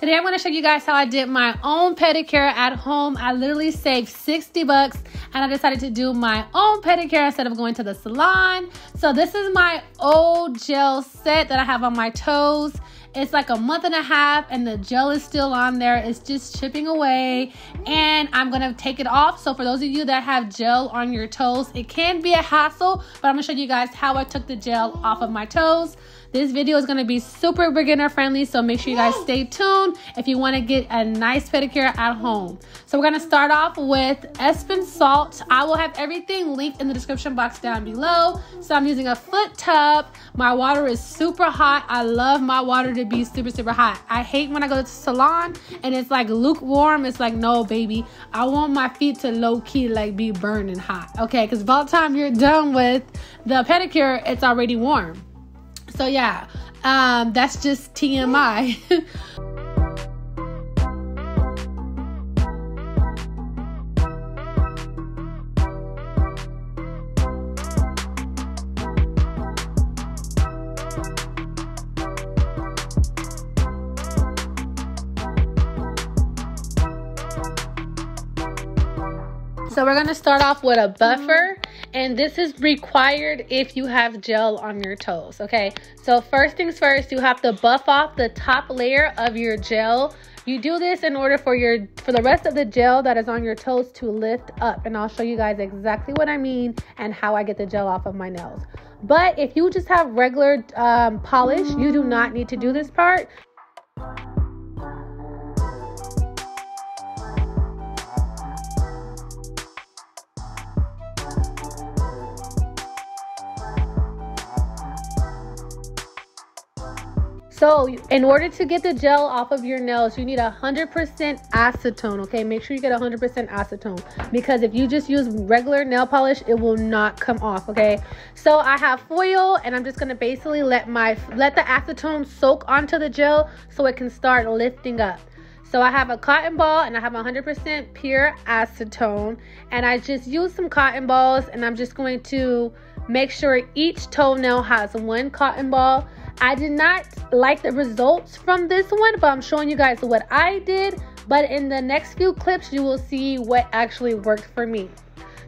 Today I'm going to show you guys how I did my own pedicure at home. I literally saved 60 bucks and I decided to do my own pedicure instead of going to the salon. So this is my old gel set that I have on my toes. It's like a month and a half and the gel is still on there. It's just chipping away and I'm going to take it off. So for those of you that have gel on your toes, it can be a hassle, but I'm going to show you guys how I took the gel off of my toes. This video is going to be super beginner friendly, so make sure you guys stay tuned if you want to get a nice pedicure at home. So we're going to start off with Epsom salt. I will have everything linked in the description box down below. So I'm using a foot tub. My water is super hot. I love my water to be super hot. I hate when I go to the salon and it's like lukewarm. It's like, no baby, I want my feet to low-key like be burning hot, okay? Because by the time you're done with the pedicure, it's already warm. So yeah, that's just TMI. So we're going to start off with a buffer, and this is required if you have gel on your toes, okay? So first things first, you have to buff off the top layer of your gel. You do this in order for the rest of the gel that is on your toes to lift up, and I'll show you guys exactly what I mean and how I get the gel off of my nails. But if you just have regular polish, you do not need to do this part. So in order to get the gel off of your nails, you need 100% acetone, okay? Make sure you get 100% acetone, because if you just use regular nail polish, it will not come off, okay? So I have foil, and I'm just gonna basically let the acetone soak onto the gel so it can start lifting up. So I have a cotton ball and I have 100% pure acetone, and I just use some cotton balls, and I'm just going to make sure each toenail has one cotton ball. I did not like the results from this one, but I'm showing you guys what I did. But in the next few clips, you will see what actually worked for me.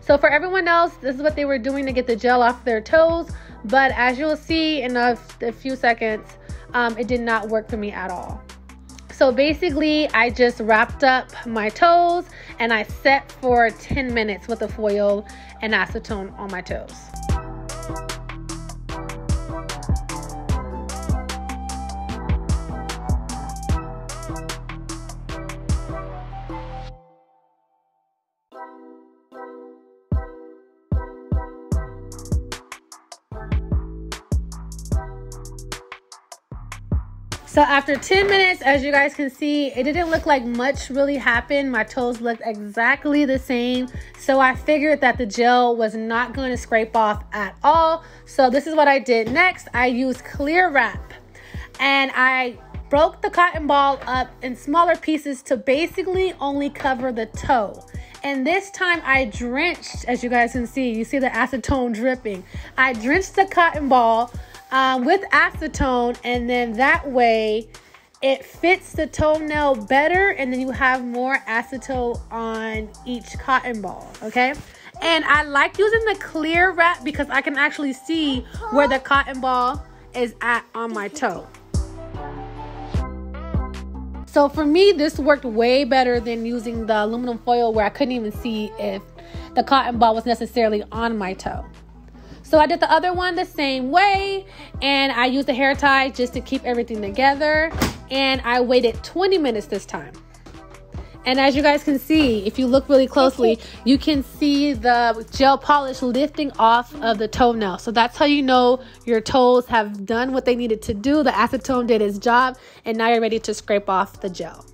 So for everyone else, this is what they were doing to get the gel off their toes. But as you'll see in a few seconds, it did not work for me at all. So basically, I just wrapped up my toes and I set for 10 minutes with the foil and acetone on my toes. So after 10 minutes, as you guys can see, it didn't look like much really happened. My toes looked exactly the same. So I figured that the gel was not going to scrape off at all. So this is what I did next. I used clear wrap and I broke the cotton ball up in smaller pieces to basically only cover the toe. And this time I drenched, as you guys can see, you see the acetone dripping. I drenched the cotton ball with acetone, and then that way it fits the toenail better, and then you have more acetone on each cotton ball, okay? And I like using the clear wrap because I can actually see where the cotton ball is at on my toe. So for me, this worked way better than using the aluminum foil where I couldn't even see if the cotton ball was necessarily on my toe. So I did the other one the same way, and I used a hair tie just to keep everything together, and I waited 20 minutes this time. And as you guys can see, if you look really closely, you can see the gel polish lifting off of the toenail. So that's how you know your toes have done what they needed to do. The acetone did its job, and now you're ready to scrape off the gel.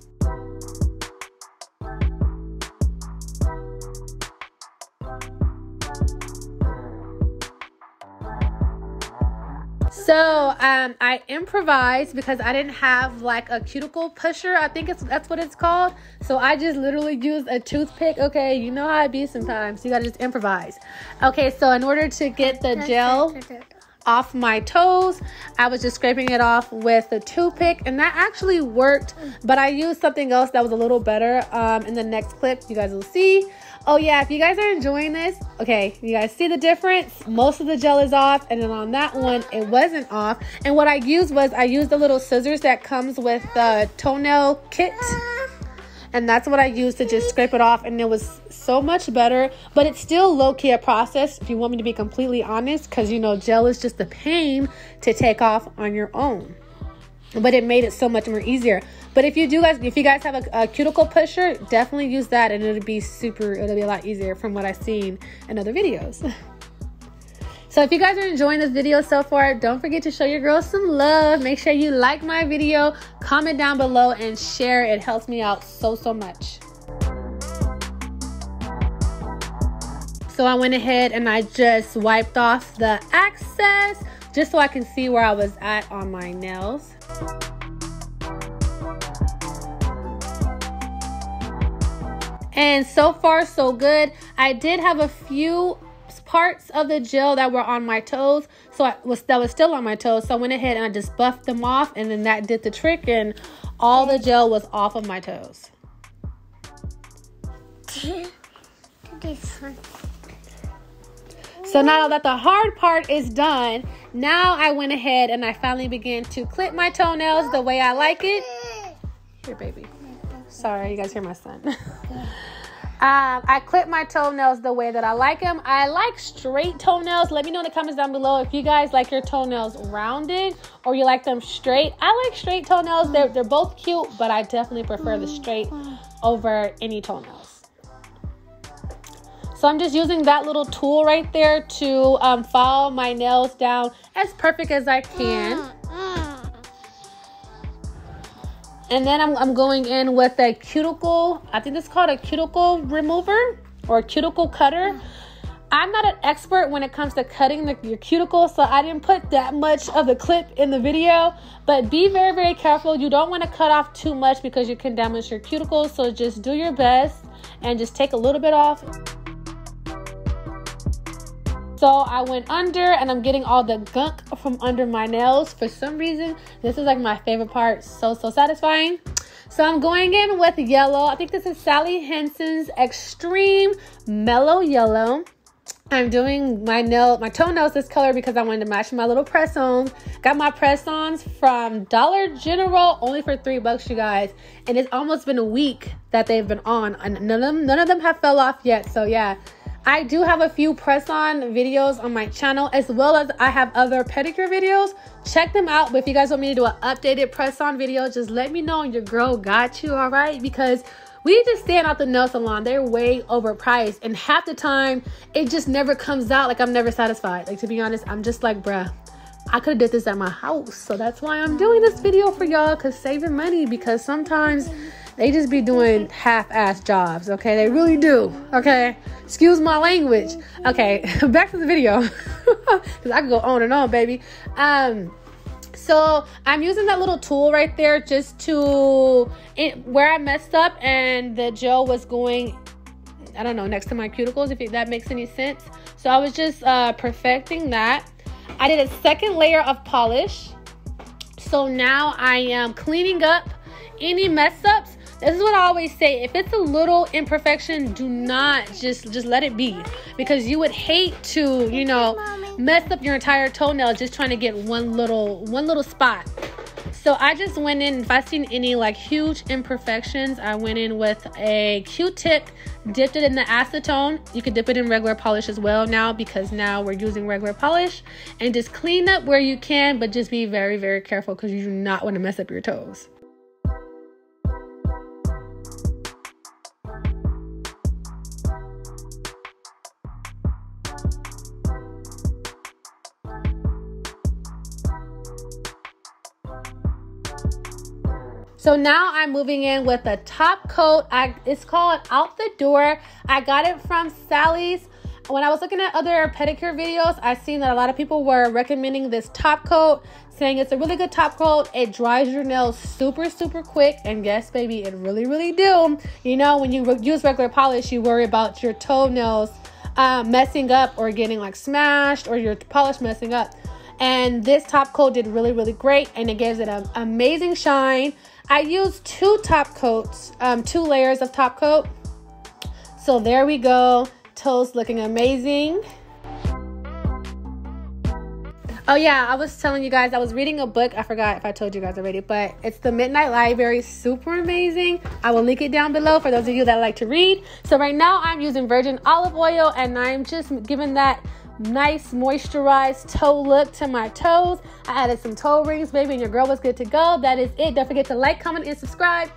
So I improvised because I didn't have like a cuticle pusher. I think that's what it's called. So I just literally used a toothpick. Okay, you know how it be sometimes. You gotta just improvise. Okay, so in order to get the gel off my toes. I was just scraping it off with a toothpick, and that actually worked, but I used something else that was a little better. In the next clip, you guys will see. Oh yeah, if you guys are enjoying this, okay, you guys see the difference? Most of the gel is off, and then on that one, it wasn't off. And what I used was, I used the little scissors that comes with the toenail kit. And that's what I used to just scrape it off, and it was so much better. But it's still low-key a process, if you want me to be completely honest, because, you know, gel is just a pain to take off on your own. But it made it so much more easier. But if you guys have a cuticle pusher, definitely use that, and it'll be a lot easier from what I've seen in other videos. So if you guys are enjoying this video so far, don't forget to show your girls some love. Make sure you like my video, comment down below, and share. It helps me out so much. So I went ahead and I just wiped off the excess just so I can see where I was at on my nails. And so far so good. I did have a few parts of the gel that were on my toes, that was still on my toes, so I went ahead and I just buffed them off, and then that did the trick, and all the gel was off of my toes. So now that the hard part is done, now I went ahead and I finally began to clip my toenails the way I like it. Here, baby. Sorry, you guys hear my son. I clip my toenails the way that I like them. I like straight toenails. Let me know in the comments down below if you guys like your toenails rounded or you like them straight. I like straight toenails. They're both cute, but I definitely prefer the straight over any toenails. So I'm just using that little tool right there to file my nails down as perfect as I can. And then I'm going in with a cuticle, I think it's called a cuticle remover or a cuticle cutter. I'm not an expert when it comes to cutting your cuticle, so I didn't put that much of the clip in the video. But be very careful. You don't want to cut off too much because you can damage your cuticles. So just do your best and just take a little bit off. So I went under, and I'm getting all the gunk from under my nails. For some reason, this is like my favorite part. So satisfying. So I'm going in with yellow. I think this is Sally Hansen's Extreme Mellow Yellow. I'm doing my toenails this color because I wanted to match my little press-ons. Got my press-ons from Dollar General only for $3, you guys. And it's almost been a week that they've been on, and none of them have fell off yet. So yeah. I do have a few press-on videos on my channel, as well as I have other pedicure videos. Check them out. But if you guys want me to do an updated press-on video, just let me know and your girl got you, all right? Because we just stand out the nail salon. They're way overpriced. And half the time, it just never comes out. Like, I'm never satisfied. Like, to be honest, I'm just like, bruh, I could have did this at my house. So that's why I'm doing this video for y'all, because saving money, because sometimes they just be doing half-ass jobs, okay? They really do, okay? Excuse my language. Okay, back to the video, because I can go on and on, baby. So I'm using that little tool right there just to, where I messed up and the gel was going, I don't know, next to my cuticles, if that makes any sense. So I was just perfecting that. I did a second layer of polish. So now I am cleaning up any mess ups. This is what I always say. If it's a little imperfection, do not just let it be, because you would hate to, you know, mess up your entire toenail just trying to get one little spot. So I just went in, if I seen any like huge imperfections, I went in with a Q-tip, dipped it in the acetone. You could dip it in regular polish as well now, because now we're using regular polish, and just clean up where you can, but just be very careful, because you do not want to mess up your toes. So now I'm moving in with a top coat. It's called Out the Door. I got it from Sally's. When I was looking at other pedicure videos, I seen that a lot of people were recommending this top coat, saying it's a really good top coat. It dries your nails super quick. And yes, baby, it really do. You know, when you use regular polish, you worry about your toenails messing up or getting like smashed, or your polish messing up. And this top coat did really, really great, and it gives it an amazing shine. I used 2 top coats, 2 layers of top coat. So there we go. Toes looking amazing. Oh yeah, I was telling you guys, I was reading a book. I forgot if I told you guys already, but it's The Midnight Library. Super amazing. I will link it down below for those of you that like to read. So right now I'm using virgin olive oil, and I'm just giving that nice moisturized toe look to my toes. I added some toe rings, baby, and your girl was good to go. That is it. Don't forget to like, comment, and subscribe.